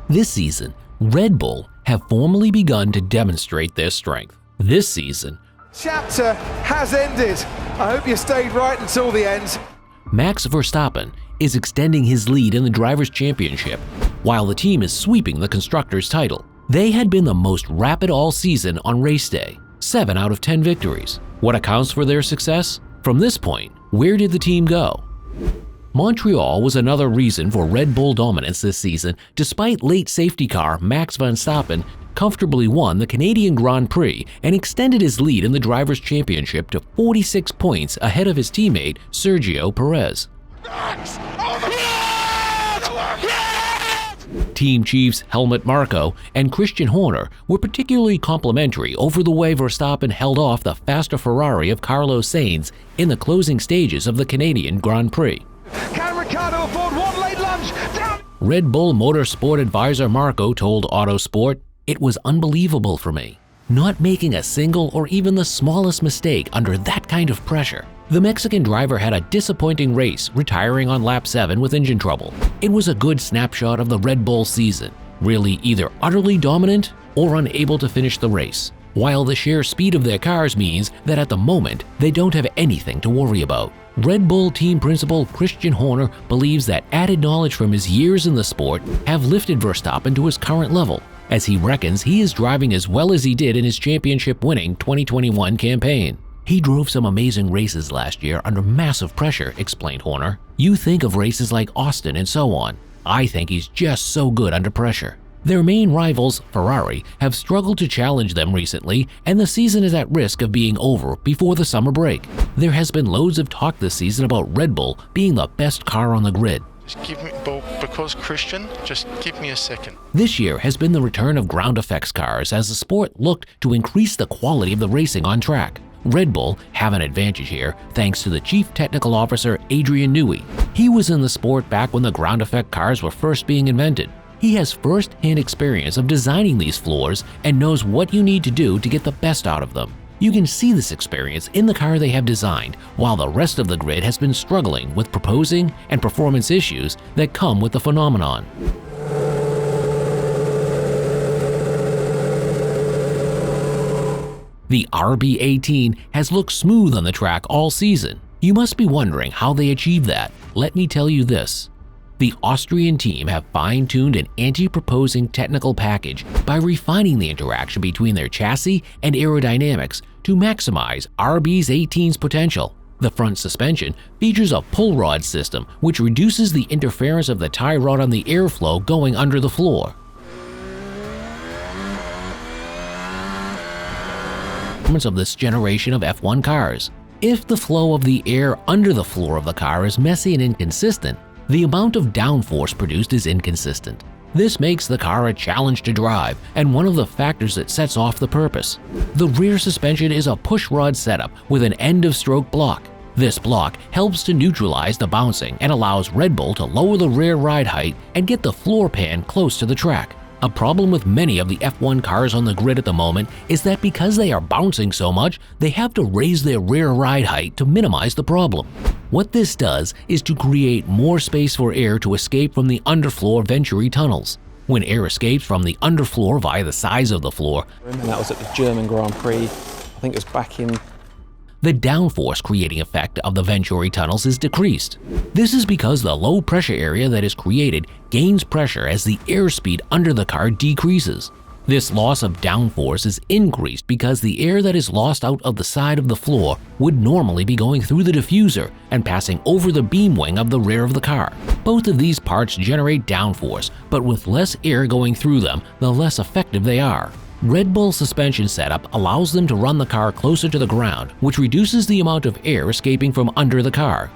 This season, Red Bull have formally begun to demonstrate their strength. This season, chapter has ended. I hope you stayed right until the end. Max Verstappen is extending his lead in the Drivers' Championship, while the team is sweeping the Constructors' title. They had been the most rapid all season on race day, 7 out of 10 victories. What accounts for their success? From this point, where did the team go? Montreal was another reason for Red Bull dominance this season. Despite late safety car, Max Verstappen comfortably won the Canadian Grand Prix and extended his lead in the Drivers' Championship to 46 points ahead of his teammate Sergio Perez. Max! Oh my God! Yes! Team chiefs Helmut Marko and Christian Horner were particularly complimentary over the way Verstappen held off the faster Ferrari of Carlos Sainz in the closing stages of the Canadian Grand Prix. Can Ricciardo afford one late lunge? Down! Red Bull Motorsport advisor Marko told Autosport, "It was unbelievable for me, not making a single or even the smallest mistake under that kind of pressure." The Mexican driver had a disappointing race, retiring on lap 7 with engine trouble. It was a good snapshot of the Red Bull season, really either utterly dominant or unable to finish the race, while the sheer speed of their cars means that at the moment they don't have anything to worry about. Red Bull team principal Christian Horner believes that added knowledge from his years in the sport have lifted Verstappen to his current level, as he reckons he is driving as well as he did in his championship-winning 2021 campaign. "He drove some amazing races last year under massive pressure," explained Horner. "You think of races like Austin and so on. I think he's just so good under pressure." Their main rivals, Ferrari, have struggled to challenge them recently, and the season is at risk of being over before the summer break. There has been loads of talk this season about Red Bull being the best car on the grid. Just give me, because Christian, just give me a second. This year has been the return of ground effects cars as the sport looked to increase the quality of the racing on track. Red Bull have an advantage here thanks to the Chief Technical Officer Adrian Newey. He was in the sport back when the ground effect cars were first being invented. He has first-hand experience of designing these floors and knows what you need to do to get the best out of them. You can see this experience in the car they have designed, while the rest of the grid has been struggling with proposing and performance issues that come with the phenomenon. The RB18 has looked smooth on the track all season. You must be wondering how they achieved that. Let me tell you this. The Austrian team have fine-tuned an anti-proposing technical package by refining the interaction between their chassis and aerodynamics to maximize RB18's potential. The front suspension features a pull rod system which reduces the interference of the tie rod on the airflow going under the floor. Of this generation of F1 cars. If the flow of the air under the floor of the car is messy and inconsistent, the amount of downforce produced is inconsistent. This makes the car a challenge to drive and one of the factors that sets off the purpose. The rear suspension is a push rod setup with an end-of-stroke block. This block helps to neutralize the bouncing and allows Red Bull to lower the rear ride height and get the floor pan close to the track. A problem with many of the F1 cars on the grid at the moment is that because they are bouncing so much, they have to raise their rear ride height to minimize the problem. What this does is to create more space for air to escape from the underfloor venturi tunnels. When air escapes from the underfloor via the size of the floor, and that was at the German Grand Prix, I think it was back in the downforce creating effect of the venturi tunnels is decreased. This is because the low pressure area that is created gains pressure as the airspeed under the car decreases. This loss of downforce is increased because the air that is lost out of the side of the floor would normally be going through the diffuser and passing over the beam wing of the rear of the car. Both of these parts generate downforce, but with less air going through them, the less effective they are. Red Bull suspension setup allows them to run the car closer to the ground, which reduces the amount of air escaping from under the car.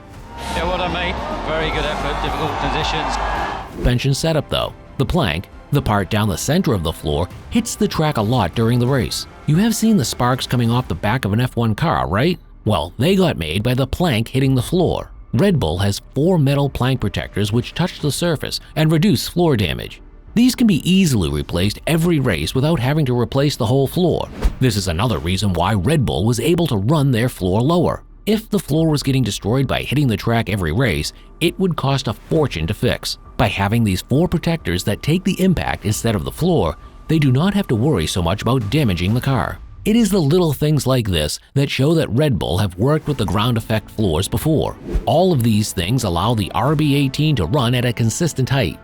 Yeah, well done, mate. Very good effort, difficult positions. Suspension setup though. The plank, the part down the center of the floor, hits the track a lot during the race. You have seen the sparks coming off the back of an F1 car, right? Well, they got made by the plank hitting the floor. Red Bull has 4 metal plank protectors which touch the surface and reduce floor damage. These can be easily replaced every race without having to replace the whole floor. This is another reason why Red Bull was able to run their floor lower. If the floor was getting destroyed by hitting the track every race, it would cost a fortune to fix. By having these 4 protectors that take the impact instead of the floor, they do not have to worry so much about damaging the car. It is the little things like this that show that Red Bull have worked with the ground effect floors before. All of these things allow the RB18 to run at a consistent height.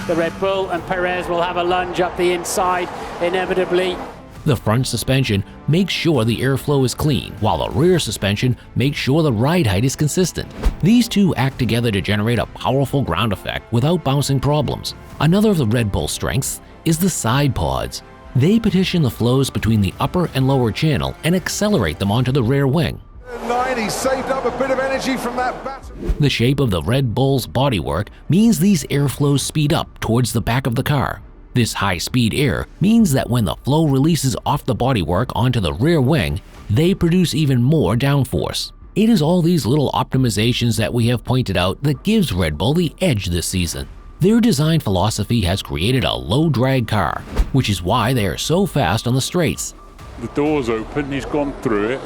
The Red Bull, and Perez will have a lunge up the inside inevitably. The front suspension makes sure the airflow is clean, while the rear suspension makes sure the ride height is consistent. These two act together to generate a powerful ground effect without bouncing problems. Another of the Red Bull strengths is the side pods. They partition the flows between the upper and lower channel and accelerate them onto the rear wing. 9, he saved up a bit of energy from that battery. The shape of the Red Bull's bodywork means these airflows speed up towards the back of the car. This high-speed air means that when the flow releases off the bodywork onto the rear wing, they produce even more downforce. It is all these little optimizations that we have pointed out that gives Red Bull the edge this season. Their design philosophy has created a low-drag car, which is why they are so fast on the straights. The door's open, he's gone through it,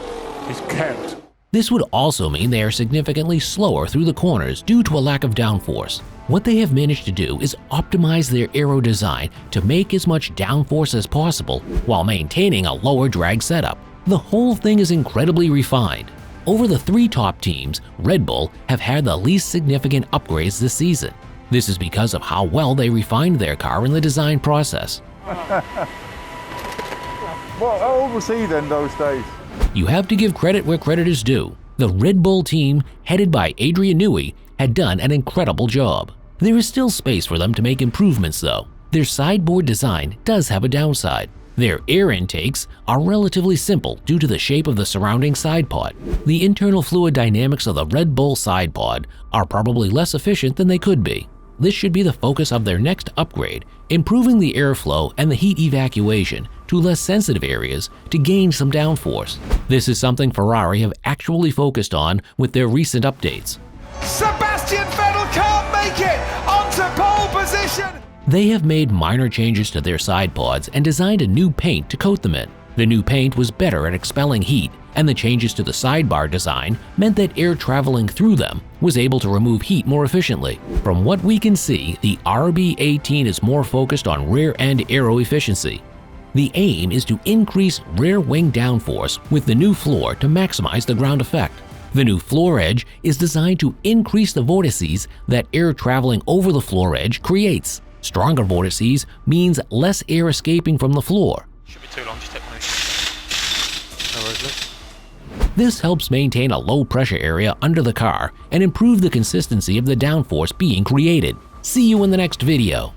he's kept. This would also mean they are significantly slower through the corners due to a lack of downforce. What they have managed to do is optimize their aero design to make as much downforce as possible while maintaining a lower drag setup. The whole thing is incredibly refined. Over the 3 top teams, Red Bull have had the least significant upgrades this season. This is because of how well they refined their car in the design process. Well, how old was he then those days? You have to give credit where credit is due. The Red Bull team, headed by Adrian Newey, had done an incredible job. There is still space for them to make improvements though. Their sideboard design does have a downside. Their air intakes are relatively simple due to the shape of the surrounding side pod. The internal fluid dynamics of the Red Bull side pod are probably less efficient than they could be. This should be the focus of their next upgrade, improving the airflow and the heat evacuation to less sensitive areas to gain some downforce. This is something Ferrari have actually focused on with their recent updates. Sebastian Vettel can't make it onto pole position. They have made minor changes to their side pods and designed a new paint to coat them in. The new paint was better at expelling heat, and the changes to the sidebar design meant that air traveling through them was able to remove heat more efficiently. From what we can see, the RB18 is more focused on rear-end aero efficiency. The aim is to increase rear wing downforce with the new floor to maximize the ground effect. The new floor edge is designed to increase the vortices that air traveling over the floor edge creates. Stronger vortices means less air escaping from the floor. Should be too long, just take one. No worries, Luke. This helps maintain a low pressure area under the car and improve the consistency of the downforce being created. See you in the next video.